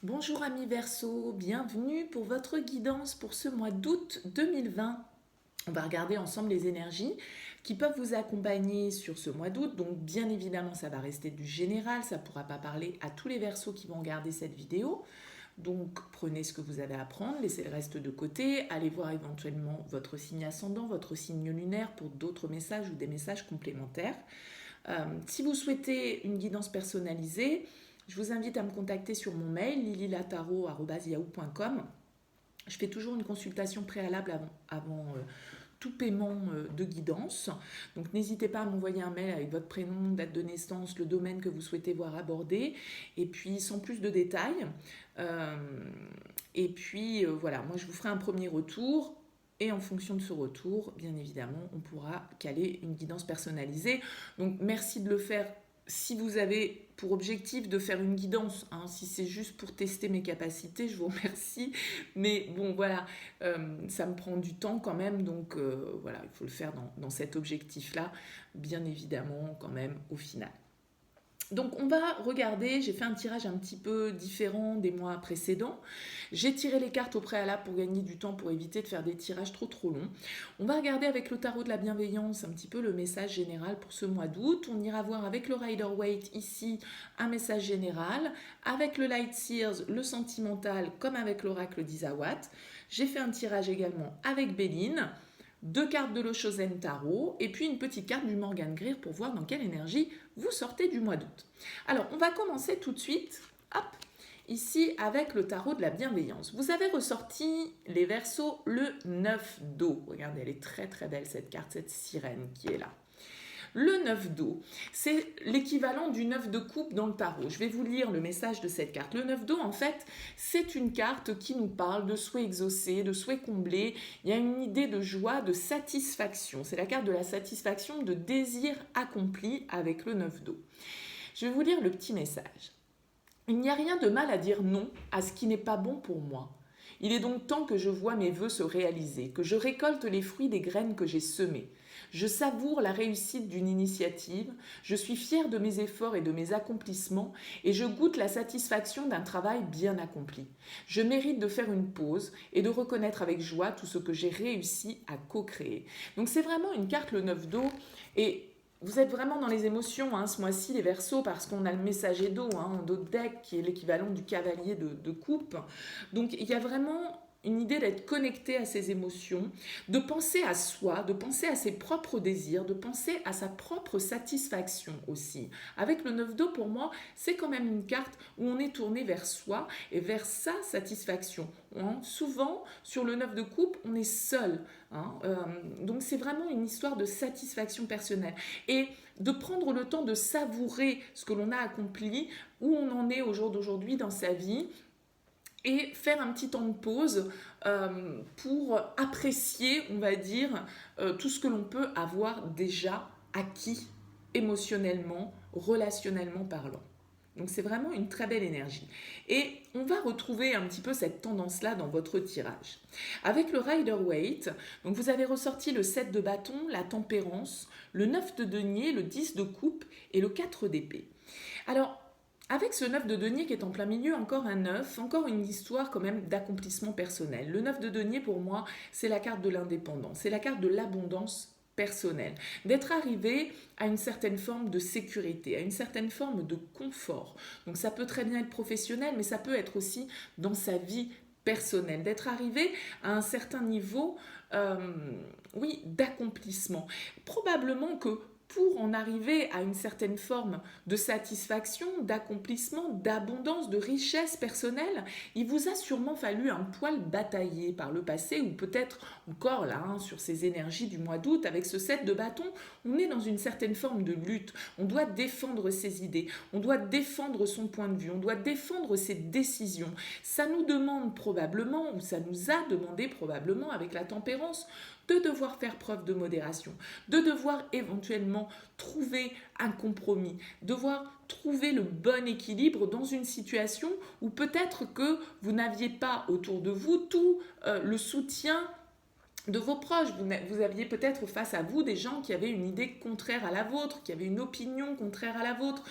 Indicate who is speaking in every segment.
Speaker 1: Bonjour amis Verseau, bienvenue pour votre guidance pour ce mois d'août 2020. On va regarder ensemble les énergies qui peuvent vous accompagner sur ce mois d'août. Donc bien évidemment ça va rester du général, ça ne pourra pas parler à tous les Verseaux qui vont regarder cette vidéo. Donc prenez ce que vous avez à prendre, laissez le reste de côté, allez voir éventuellement votre signe ascendant, votre signe lunaire pour d'autres messages ou des messages complémentaires. Si vous souhaitez une guidance personnalisée, je vous invite à me contacter sur mon mail lililataro@yahoo.com. Je fais toujours une consultation préalable avant tout paiement de guidance. Donc n'hésitez pas à m'envoyer un mail avec votre prénom, date de naissance, le domaine que vous souhaitez voir abordé, et puis sans plus de détails. Voilà, moi je vous ferai un premier retour. Et en fonction de ce retour, bien évidemment, on pourra caler une guidance personnalisée. Donc merci de le faire si vous avez pour objectif de faire une guidance. Si c'est juste pour tester mes capacités, je vous remercie. Mais bon, voilà, ça me prend du temps quand même. Donc voilà, il faut le faire dans cet objectif-là, bien évidemment, quand même, au final. Donc on va regarder, j'ai fait un tirage un petit peu différent des mois précédents. J'ai tiré les cartes au préalable pour gagner du temps, pour éviter de faire des tirages trop longs. On va regarder avec le tarot de la bienveillance un petit peu le message général pour ce mois d'août. On ira voir avec le Rider-Waite ici un message général, avec le Light Seers le sentimental comme avec l'oracle d'Isawat. J'ai fait un tirage également avec Béline. 2 cartes de l'Oshozen Tarot et puis une petite carte du Morgan Greer pour voir dans quelle énergie vous sortez du mois d'août. Alors, on va commencer tout de suite, hop, ici avec le tarot de la bienveillance. Vous avez ressorti les Verseaux le 9 d'eau. Regardez, elle est très très belle cette carte, cette sirène qui est là. Le 9 d'eau, c'est l'équivalent du 9 de coupe dans le tarot. Je vais vous lire le message de cette carte. Le 9 d'eau, en fait, c'est une carte qui nous parle de souhaits exaucés, de souhaits comblés. Il y a une idée de joie, de satisfaction. C'est la carte de la satisfaction, de désir accompli avec le 9 d'eau. Je vais vous lire le petit message. Il n'y a rien de mal à dire non à ce qui n'est pas bon pour moi. Il est donc temps que je vois mes vœux se réaliser, que je récolte les fruits des graines que j'ai semées. Je savoure la réussite d'une initiative, je suis fière de mes efforts et de mes accomplissements et je goûte la satisfaction d'un travail bien accompli. Je mérite de faire une pause et de reconnaître avec joie tout ce que j'ai réussi à co-créer. Donc c'est vraiment une carte le 9 d'eau et vous êtes vraiment dans les émotions ce mois-ci, les Verseaux, parce qu'on a le messager d'eau en dos de deck qui est l'équivalent du cavalier de coupe. Donc il y a vraiment une idée d'être connecté à ses émotions, de penser à soi, de penser à ses propres désirs, de penser à sa propre satisfaction aussi. Avec le 9 d'eau, pour moi, c'est quand même une carte où on est tourné vers soi et vers sa satisfaction. Souvent, sur le 9 de coupe, on est seul. Donc c'est vraiment une histoire de satisfaction personnelle. Et de prendre le temps de savourer ce que l'on a accompli, où on en est au jour d'aujourd'hui dans sa vie, et faire un petit temps de pause pour apprécier, on va dire, tout ce que l'on peut avoir déjà acquis émotionnellement, relationnellement parlant. Donc c'est vraiment une très belle énergie. Et on va retrouver un petit peu cette tendance-là dans votre tirage. Avec le Rider-Waite, donc vous avez ressorti le 7 de bâton, la tempérance, le 9 de denier, le 10 de coupe et le 4 d'épée. Alors, avec ce 9 de denier qui est en plein milieu, encore un 9, encore une histoire quand même d'accomplissement personnel. Le 9 de denier, pour moi, c'est la carte de l'indépendance, c'est la carte de l'abondance personnelle, d'être arrivé à une certaine forme de sécurité, à une certaine forme de confort. Donc ça peut très bien être professionnel, mais ça peut être aussi dans sa vie personnelle, d'être arrivé à un certain niveau d'accomplissement. Probablement que pour en arriver à une certaine forme de satisfaction, d'accomplissement, d'abondance, de richesse personnelle, il vous a sûrement fallu un poil batailler par le passé, ou peut-être encore là, sur ces énergies du mois d'août, avec ce 7 de bâton, on est dans une certaine forme de lutte. On doit défendre ses idées, on doit défendre son point de vue, on doit défendre ses décisions. Ça nous demande probablement, ou ça nous a demandé probablement avec la tempérance, de devoir faire preuve de modération, de devoir éventuellement trouver un compromis, devoir trouver le bon équilibre dans une situation où peut-être que vous n'aviez pas autour de vous tout le soutien de vos proches. Vous aviez peut-être face à vous des gens qui avaient une idée contraire à la vôtre, qui avaient une opinion contraire à la vôtre.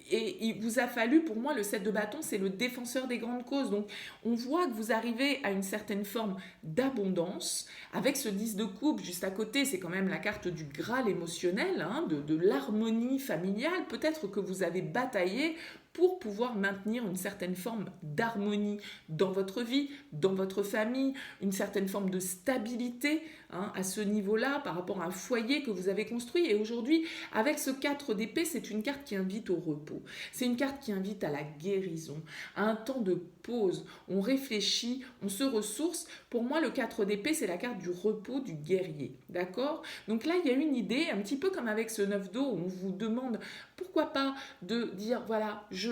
Speaker 1: Et il vous a fallu, pour moi, le 7 de bâton, c'est le défenseur des grandes causes. Donc, on voit que vous arrivez à une certaine forme d'abondance. Avec ce 10 de coupe, juste à côté, c'est quand même la carte du Graal émotionnel, hein, de l'harmonie familiale. Peut-être que vous avez bataillé pour pouvoir maintenir une certaine forme d'harmonie dans votre vie, dans votre famille, une certaine forme de stabilité, hein, à ce niveau-là par rapport à un foyer que vous avez construit. Et aujourd'hui, avec ce 4 d'épée, c'est une carte qui invite au repos. C'est une carte qui invite à la guérison, à un temps de pause. On réfléchit, on se ressource. Pour moi, le 4 d'épée, c'est la carte du repos, du guerrier. D'accord? Donc là, il y a une idée, un petit peu comme avec ce 9 d'eau, où on vous demande, pourquoi pas, de dire, voilà, je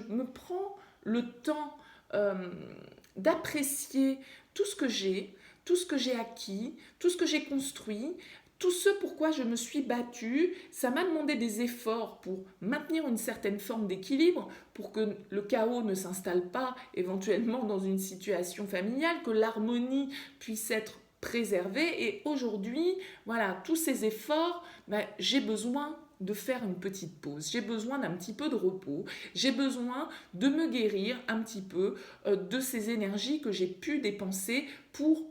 Speaker 1: me prends le temps d'apprécier tout ce que j'ai, tout ce que j'ai acquis, tout ce que j'ai construit, tout ce pourquoi je me suis battue. Ça m'a demandé des efforts pour maintenir une certaine forme d'équilibre, pour que le chaos ne s'installe pas éventuellement dans une situation familiale, que l'harmonie puisse être préservée. Et aujourd'hui, voilà, tous ces efforts, j'ai besoin de faire une petite pause, j'ai besoin d'un petit peu de repos, j'ai besoin de me guérir un petit peu de ces énergies que j'ai pu dépenser pour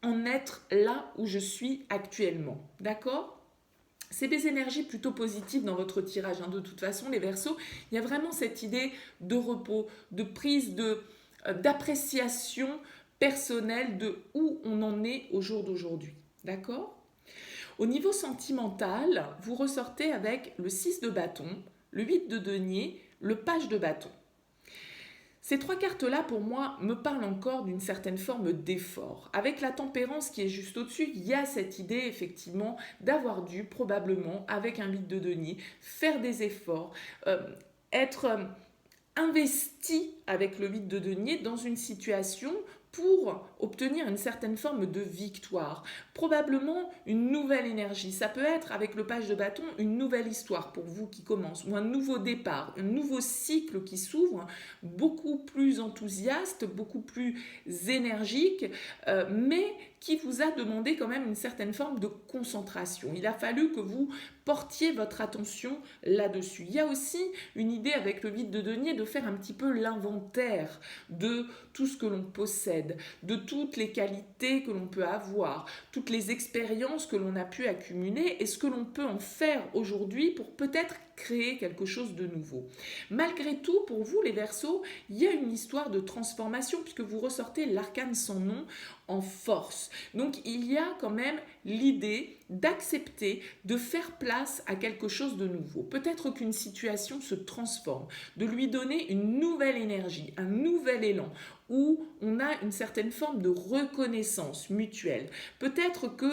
Speaker 1: en être là où je suis actuellement. D'accord ? C'est des énergies plutôt positives dans votre tirage. Hein. De toute façon, les Verseaux, il y a vraiment cette idée de repos, de prise d'appréciation personnelle de où on en est au jour d'aujourd'hui. D'accord ? Au niveau sentimental, vous ressortez avec le 6 de bâton, le 8 de denier, le page de bâton. Ces trois cartes-là, pour moi, me parlent encore d'une certaine forme d'effort. Avec la tempérance qui est juste au-dessus, il y a cette idée, effectivement, d'avoir dû, probablement, avec un 8 de denier, faire des efforts, être investi avec le 8 de denier dans une situation pour obtenir une certaine forme de victoire. Probablement une nouvelle énergie. Ça peut être, avec le page de bâton, une nouvelle histoire pour vous qui commence, ou un nouveau départ, un nouveau cycle qui s'ouvre, beaucoup plus enthousiaste, beaucoup plus énergique, mais qui vous a demandé quand même une certaine forme de concentration. Il a fallu que vous portiez votre attention là-dessus. Il y a aussi une idée avec le 8 de denier de faire un petit peu l'inventaire de tout ce que l'on possède, de toutes les qualités que l'on peut avoir, toutes les expériences que l'on a pu accumuler et ce que l'on peut en faire aujourd'hui pour peut-être créer quelque chose de nouveau. Malgré tout, pour vous les Verseaux, il y a une histoire de transformation puisque vous ressortez l'arcane sans nom en force. Donc il y a quand même l'idée d'accepter de faire place à quelque chose de nouveau. Peut-être qu'une situation se transforme, de lui donner une nouvelle énergie, un nouvel élan, où on a une certaine forme de reconnaissance mutuelle. Peut-être que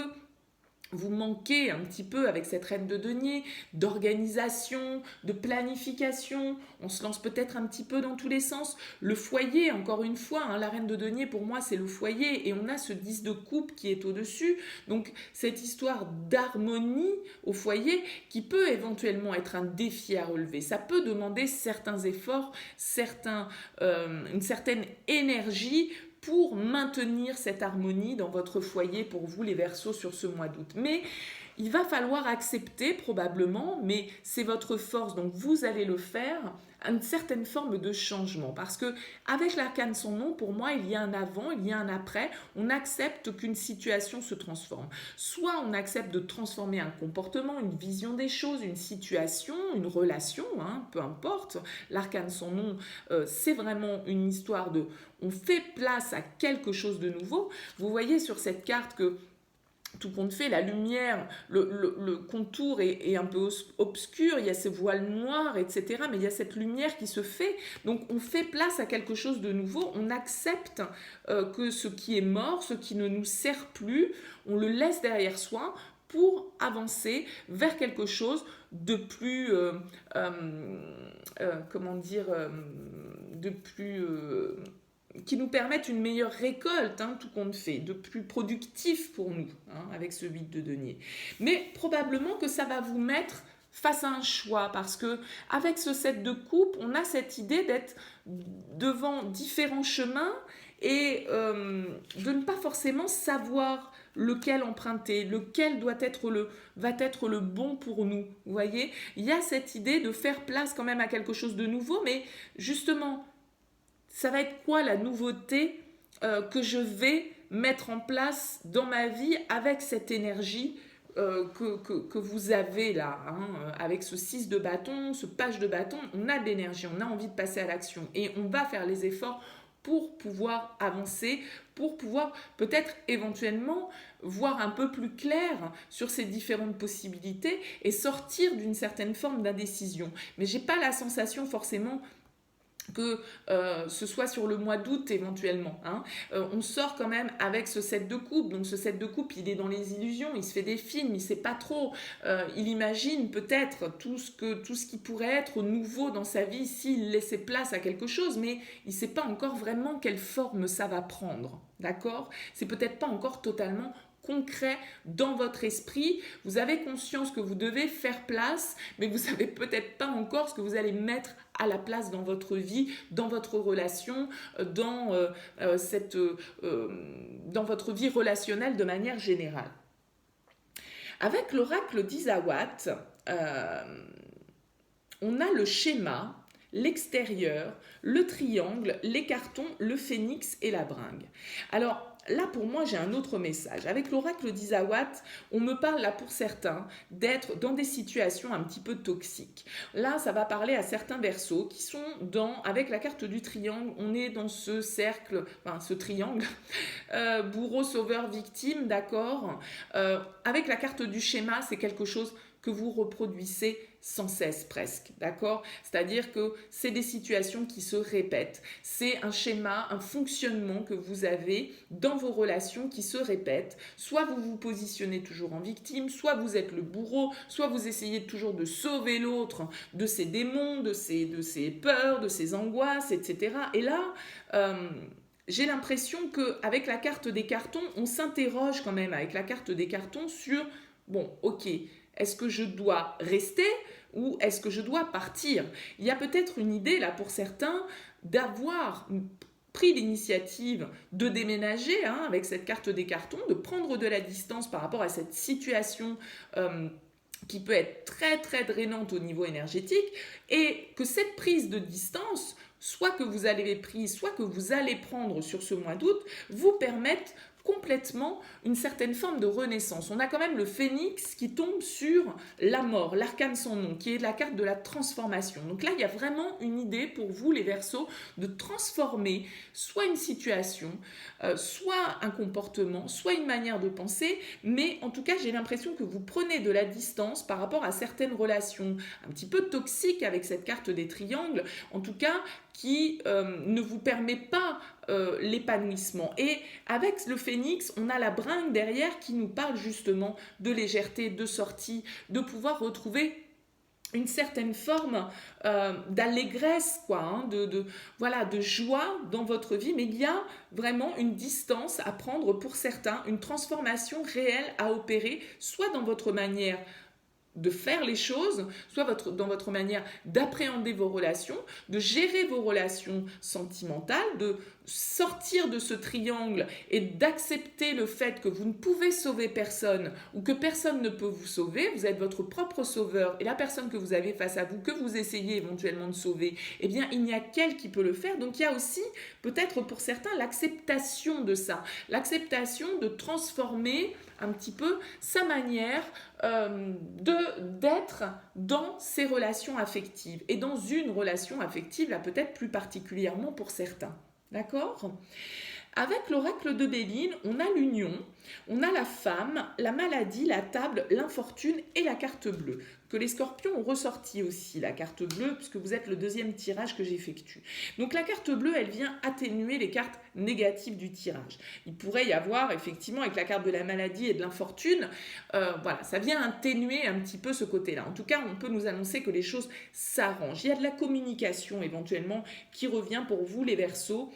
Speaker 1: vous manquez un petit peu avec cette reine de denier d'organisation, de planification, on se lance peut-être un petit peu dans tous les sens. Le foyer, encore une fois, hein, la reine de denier pour moi c'est le foyer et on a ce 10 de coupe qui est au-dessus. Donc cette histoire d'harmonie au foyer qui peut éventuellement être un défi à relever. Ça peut demander certains efforts, une certaine énergie pour maintenir cette harmonie dans votre foyer pour vous les Verseaux sur ce mois d'août. Mais il va falloir accepter probablement, mais c'est votre force, donc vous allez le faire, une certaine forme de changement. Parce que avec l'arcane sans nom, pour moi, il y a un avant, il y a un après. On accepte qu'une situation se transforme. Soit on accepte de transformer un comportement, une vision des choses, une situation, une relation, hein, peu importe. L'arcane sans nom, c'est vraiment une histoire de... On fait place à quelque chose de nouveau. Vous voyez sur cette carte que tout compte fait, la lumière, le contour est un peu obscur, il y a ces voiles noirs, etc. Mais il y a cette lumière qui se fait. Donc on fait place à quelque chose de nouveau, on accepte que ce qui est mort, ce qui ne nous sert plus, on le laisse derrière soi pour avancer vers quelque chose de plus, qui nous permettent une meilleure récolte, hein, tout compte fait, de plus productif pour nous, hein, avec ce 8 de denier. Mais probablement que ça va vous mettre face à un choix, parce que avec ce 7 de coupe, on a cette idée d'être devant différents chemins et de ne pas forcément savoir lequel emprunter, lequel va être le bon pour nous. Vous voyez, il y a cette idée de faire place quand même à quelque chose de nouveau, mais justement, ça va être quoi la nouveauté que je vais mettre en place dans ma vie avec cette énergie que vous avez là, hein, avec ce 6 de bâton, ce page de bâton, on a de l'énergie, on a envie de passer à l'action et on va faire les efforts pour pouvoir avancer, pour pouvoir peut-être éventuellement voir un peu plus clair sur ces différentes possibilités et sortir d'une certaine forme d'indécision. Mais j'ai pas la sensation forcément que ce soit sur le mois d'août éventuellement. Hein. On sort quand même avec ce 7 de coupe. Donc ce 7 de coupe, il est dans les illusions, il se fait des films, il ne sait pas trop. Il imagine peut-être tout ce qui pourrait être nouveau dans sa vie s'il laissait place à quelque chose, mais il ne sait pas encore vraiment quelle forme ça va prendre. D'accord ? C'est peut-être pas encore totalement concret dans votre esprit. Vous avez conscience que vous devez faire place, mais vous ne savez peut-être pas encore ce que vous allez mettre à la place dans votre vie, dans votre relation, dans votre vie relationnelle de manière générale. Avec l'oracle d'Isawat, on a le schéma, l'extérieur, le triangle, les cartons, le phénix et la bringue. Alors, là, pour moi, j'ai un autre message. Avec l'oracle d'Isawat, on me parle là pour certains d'être dans des situations un petit peu toxiques. Là, ça va parler à certains verseaux qui sont avec la carte du triangle, on est dans ce cercle, enfin ce triangle, bourreau, sauveur, victime, d'accord. Avec la carte du schéma, c'est quelque chose que vous reproduisez sans cesse presque, d'accord ? C'est-à-dire que c'est des situations qui se répètent. C'est un schéma, un fonctionnement que vous avez dans vos relations qui se répète. Soit vous vous positionnez toujours en victime, soit vous êtes le bourreau, soit vous essayez toujours de sauver l'autre de ses démons, de ses peurs, de ses angoisses, etc. Et là, j'ai l'impression qu'avec la carte des cartons, on s'interroge quand même avec la carte des cartons sur, bon, ok, est-ce que je dois rester ou est-ce que je dois partir ? Il y a peut-être une idée là pour certains d'avoir pris l'initiative de déménager avec cette carte des cartons, de prendre de la distance par rapport à cette situation qui peut être très très drainante au niveau énergétique et que cette prise de distance, soit que vous avez prise, soit que vous allez prendre sur ce mois d'août, vous permette complètement une certaine forme de renaissance. On a quand même le phénix qui tombe sur la mort, l'arcane sans nom, qui est la carte de la transformation. Donc là, il y a vraiment une idée pour vous, les Verseaux, de transformer soit une situation, soit un comportement, soit une manière de penser, mais en tout cas, j'ai l'impression que vous prenez de la distance par rapport à certaines relations un petit peu toxiques avec cette carte des triangles, en tout cas, qui ne vous permet pas l'épanouissement. Et avec le phénix, on a la bringue derrière qui nous parle justement de légèreté, de sortie, de pouvoir retrouver une certaine forme d'allégresse, quoi, de joie dans votre vie, mais il y a vraiment une distance à prendre pour certains, une transformation réelle à opérer, soit dans votre manière de faire les choses, soit dans votre manière d'appréhender vos relations, de gérer vos relations sentimentales, de sortir de ce triangle et d'accepter le fait que vous ne pouvez sauver personne ou que personne ne peut vous sauver, vous êtes votre propre sauveur et la personne que vous avez face à vous, que vous essayez éventuellement de sauver, eh bien il n'y a qu'elle qui peut le faire. Donc il y a aussi peut-être pour certains l'acceptation de ça, l'acceptation de transformer un petit peu sa manière d'être dans ses relations affectives et dans une relation affective, là peut-être plus particulièrement pour certains. D'accord ? Avec l'oracle de Béline, on a l'union, on a la femme, la maladie, la table, l'infortune et la carte bleue. Que les scorpions ont ressorti aussi, la carte bleue, puisque vous êtes le deuxième tirage que j'effectue. Donc la carte bleue, elle vient atténuer les cartes négatives du tirage. Il pourrait y avoir, effectivement, avec la carte de la maladie et de l'infortune, voilà, ça vient atténuer un petit peu ce côté-là. En tout cas, on peut nous annoncer que les choses s'arrangent. Il y a de la communication, éventuellement, qui revient pour vous, les Verseaux,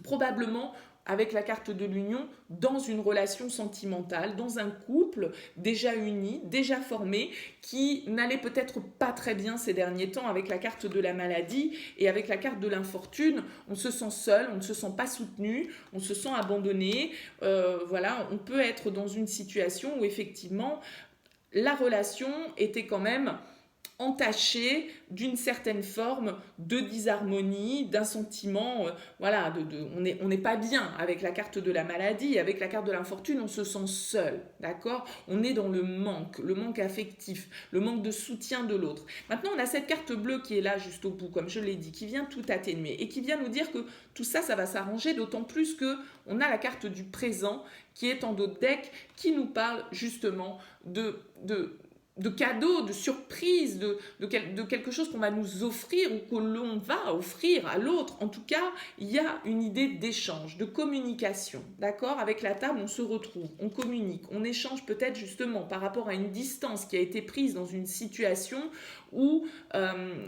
Speaker 1: probablement avec la carte de l'union, dans une relation sentimentale, dans un couple déjà uni, déjà formé, qui n'allait peut-être pas très bien ces derniers temps avec la carte de la maladie et avec la carte de l'infortune. On se sent seul, on ne se sent pas soutenu, on se sent abandonné. Voilà, on peut être dans une situation où effectivement la relation était quand même entaché d'une certaine forme de disharmonie, d'un sentiment, voilà, on n'est pas bien avec la carte de la maladie, avec la carte de l'infortune, on se sent seul, d'accord? On est dans le manque affectif, le manque de soutien de l'autre. Maintenant, on a cette carte bleue qui est là juste au bout, comme je l'ai dit, qui vient tout atténuer et qui vient nous dire que tout ça, ça va s'arranger, d'autant plus que on a la carte du présent qui est en dos de deck, qui nous parle justement de cadeaux, de surprises, de quelque chose qu'on va nous offrir ou que l'on va offrir à l'autre. En tout cas, il y a une idée d'échange, de communication. D'accord? Avec la table, on se retrouve, on communique, on échange peut-être justement par rapport à une distance qui a été prise dans une situation où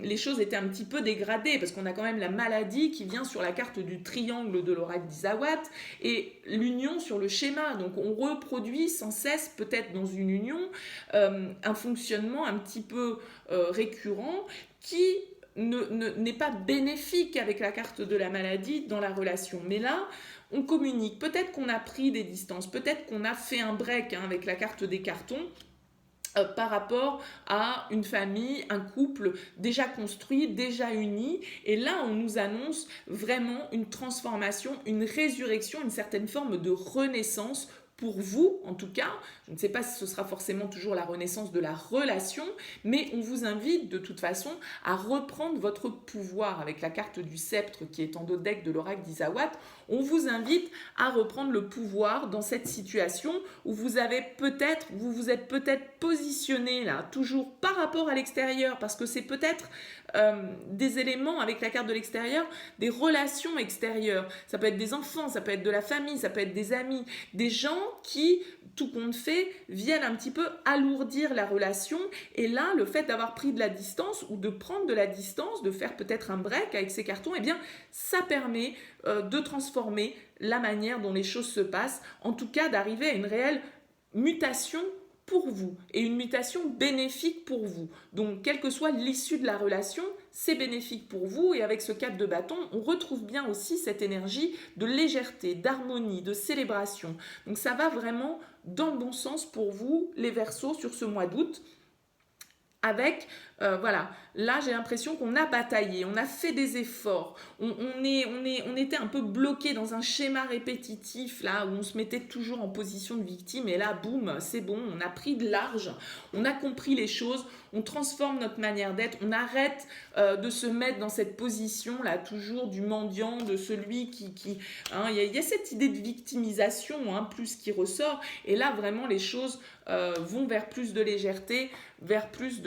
Speaker 1: les choses étaient un petit peu dégradées, parce qu'on a quand même la maladie qui vient sur la carte du triangle de l'oracle d'Isawat et l'union sur le schéma. Donc on reproduit sans cesse, peut-être dans une union, un fonctionnement un petit peu récurrent qui n'est pas bénéfique avec la carte de la maladie dans la relation. Mais là, on communique. Peut-être qu'on a pris des distances, peut-être qu'on a fait un break avec la carte des cartons, par rapport à une famille, un couple déjà construit, déjà uni. Et là, on nous annonce vraiment une transformation, une résurrection, une certaine forme de renaissance pour vous, en tout cas. Je ne sais pas si ce sera forcément toujours la renaissance de la relation, mais on vous invite de toute façon à reprendre votre pouvoir avec la carte du sceptre qui est en dos de deck de l'oracle d'Isawat. On vous invite à reprendre le pouvoir dans cette situation où vous vous êtes peut-être positionné là, toujours par rapport à l'extérieur, parce que c'est peut-être des éléments avec la carte de l'extérieur, des relations extérieures. Ça peut être des enfants, ça peut être de la famille, ça peut être des amis, des gens qui, tout compte fait, viennent un petit peu alourdir la relation. Et là, le fait d'avoir pris de la distance ou de prendre de la distance, de faire peut-être un break avec ces cartons, eh bien, ça permet de transformer la manière dont les choses se passent, en tout cas d'arriver à une réelle mutation pour vous et une mutation bénéfique pour vous. Donc, quelle que soit l'issue de la relation, c'est bénéfique pour vous. Et avec ce 4 de bâton, on retrouve bien aussi cette énergie de légèreté, d'harmonie, de célébration. Donc, ça va vraiment dans le bon sens pour vous, les Verseaux, sur ce mois d'août. Avec, voilà, là j'ai l'impression qu'on a bataillé, on a fait des efforts, on était un peu bloqué dans un schéma répétitif là où on se mettait toujours en position de victime et là boum, c'est bon, on a pris de large, on a compris les choses, on transforme notre manière d'être, on arrête de se mettre dans cette position là toujours du mendiant, de celui qui hein, y a cette idée de victimisation hein, plus qui ressort et là vraiment les choses vont vers plus de légèreté, vers plus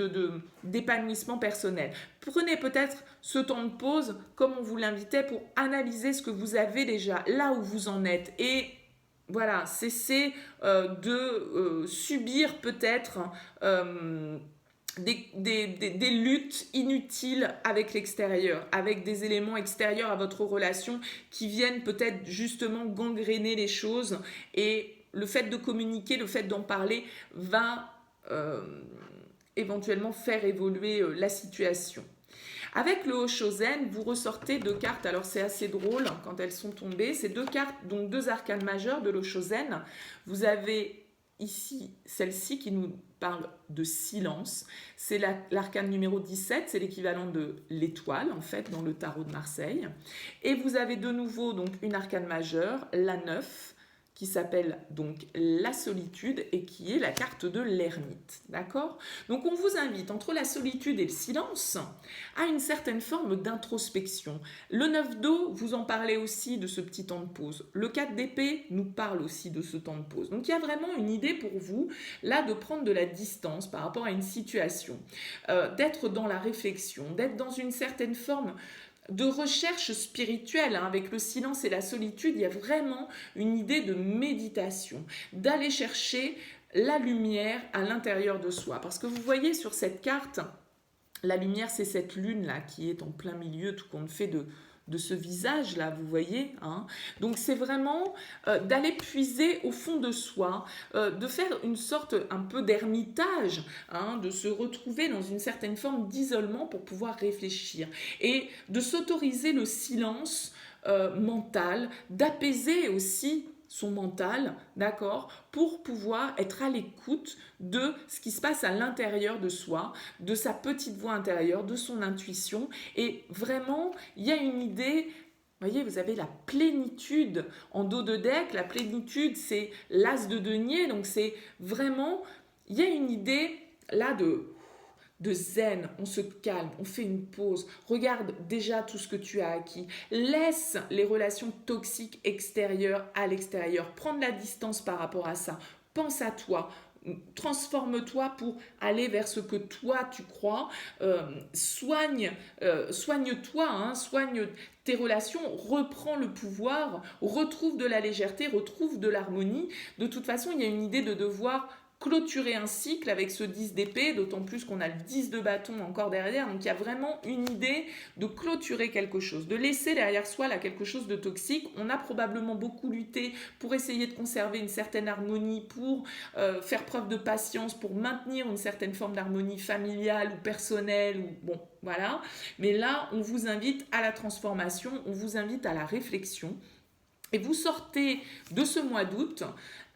Speaker 1: d'épanouissement personnel. Prenez peut-être ce temps de pause, comme on vous l'invitait, pour analyser ce que vous avez déjà, là où vous en êtes. Et voilà, cessez de subir peut-être des luttes inutiles avec l'extérieur, avec des éléments extérieurs à votre relation qui viennent peut-être justement gangréner les choses et le fait de communiquer, le fait d'en parler va éventuellement faire évoluer la situation. Avec le Hoshozen, vous ressortez deux cartes, alors c'est assez drôle quand elles sont tombées, c'est deux cartes, donc deux arcanes majeures de l'Hoshozen. Vous avez ici celle-ci qui nous parle de silence, c'est l'arcane numéro 17, c'est l'équivalent de l'étoile en fait dans le tarot de Marseille. Et vous avez de nouveau donc une arcane majeure, la 9, qui s'appelle donc la solitude et qui est la carte de l'ermite, d'accord? Donc on vous invite entre la solitude et le silence à une certaine forme d'introspection. Le 9 d'eau, vous en parlez aussi de ce petit temps de pause. Le 4 d'épée nous parle aussi de ce temps de pause. Donc il y a vraiment une idée pour vous là de prendre de la distance par rapport à une situation, d'être dans la réflexion, d'être dans une certaine forme de recherche spirituelle, hein, avec le silence et la solitude, il y a vraiment une idée de méditation, d'aller chercher la lumière à l'intérieur de soi. Parce que vous voyez sur cette carte, la lumière, c'est cette lune-là qui est en plein milieu, tout compte fait de de ce visage-là, vous voyez, hein. Donc c'est vraiment d'aller puiser au fond de soi, de faire une sorte un peu d'ermitage, hein, de se retrouver dans une certaine forme d'isolement pour pouvoir réfléchir et de s'autoriser le silence mental, d'apaiser aussi son mental, d'accord, pour pouvoir être à l'écoute de ce qui se passe à l'intérieur de soi, de sa petite voix intérieure, de son intuition. Et vraiment, il y a une idée, vous voyez, vous avez la plénitude en dos de deck. La plénitude, c'est l'as de denier, donc c'est vraiment, il y a une idée là de zen, on se calme, on fait une pause, regarde déjà tout ce que tu as acquis, laisse les relations toxiques extérieures à l'extérieur, prendre la distance par rapport à ça, pense à toi, transforme-toi pour aller vers ce que toi tu crois, soigne-toi, hein, soigne tes relations, reprends le pouvoir, retrouve de la légèreté, retrouve de l'harmonie. De toute façon, il y a une idée de devoir clôturer un cycle avec ce 10 d'épée, d'autant plus qu'on a le 10 de bâton encore derrière, donc il y a vraiment une idée de clôturer quelque chose, de laisser derrière soi là quelque chose de toxique. On a probablement beaucoup lutté pour essayer de conserver une certaine harmonie, pour faire preuve de patience, pour maintenir une certaine forme d'harmonie familiale ou personnelle, ou bon, voilà. Mais là, on vous invite à la transformation, on vous invite à la réflexion. Et vous sortez de ce mois d'août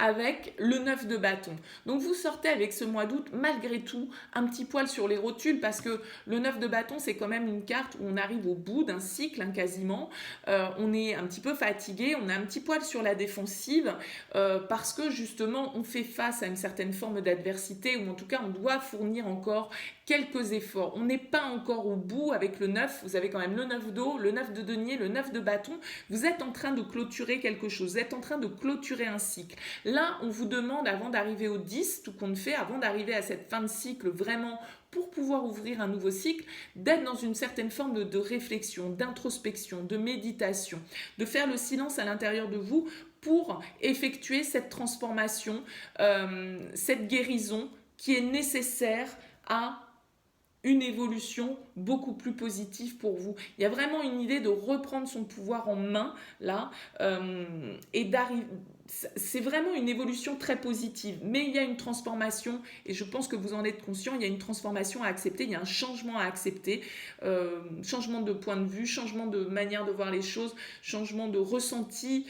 Speaker 1: avec le 9 de bâton. Donc vous sortez avec ce mois d'août malgré tout un petit poil sur les rotules parce que le 9 de bâton c'est quand même une carte où on arrive au bout d'un cycle hein, quasiment. On est un petit peu fatigué, on a un petit poil sur la défensive parce que justement on fait face à une certaine forme d'adversité ou en tout cas on doit fournir encore quelques efforts. On n'est pas encore au bout avec le 9, vous avez quand même le 9 d'eau, le 9 de denier, le 9 de bâton. Vous êtes en train de clôturer quelque chose, vous êtes en train de clôturer un cycle. Là, on vous demande, avant d'arriver au 10, tout compte fait, avant d'arriver à cette fin de cycle, vraiment, pour pouvoir ouvrir un nouveau cycle, d'être dans une certaine forme de réflexion, d'introspection, de méditation, de faire le silence à l'intérieur de vous pour effectuer cette transformation, cette guérison qui est nécessaire à une évolution beaucoup plus positive pour vous. Il y a vraiment une idée de reprendre son pouvoir en main, là, et d'arriver... C'est vraiment une évolution très positive, mais il y a une transformation, et je pense que vous en êtes conscient, il y a une transformation à accepter, il y a un changement à accepter, changement de point de vue, changement de manière de voir les choses, changement de ressenti,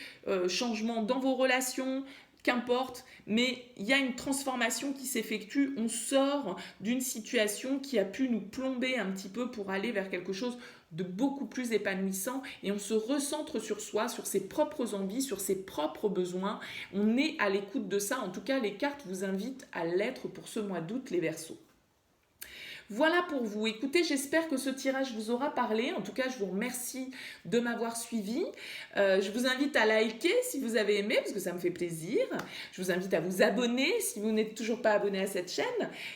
Speaker 1: changement dans vos relations, qu'importe, mais il y a une transformation qui s'effectue, on sort d'une situation qui a pu nous plomber un petit peu pour aller vers quelque chose de beaucoup plus épanouissant et on se recentre sur soi, sur ses propres envies, sur ses propres besoins. On est à l'écoute de ça. En tout cas, les cartes vous invitent à l'être pour ce mois d'août, les Verseaux. Voilà pour vous. Écoutez, j'espère que ce tirage vous aura parlé. En tout cas, je vous remercie de m'avoir suivi. Je vous invite à liker si vous avez aimé, parce que ça me fait plaisir. Je vous invite à vous abonner si vous n'êtes toujours pas abonné à cette chaîne.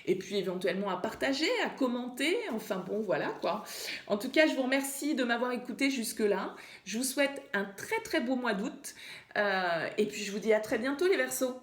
Speaker 1: Et puis éventuellement à partager, à commenter. Enfin bon, voilà quoi. En tout cas, je vous remercie de m'avoir écouté jusque-là. Je vous souhaite un très très beau mois d'août. Et puis je vous dis à très bientôt les Verseaux.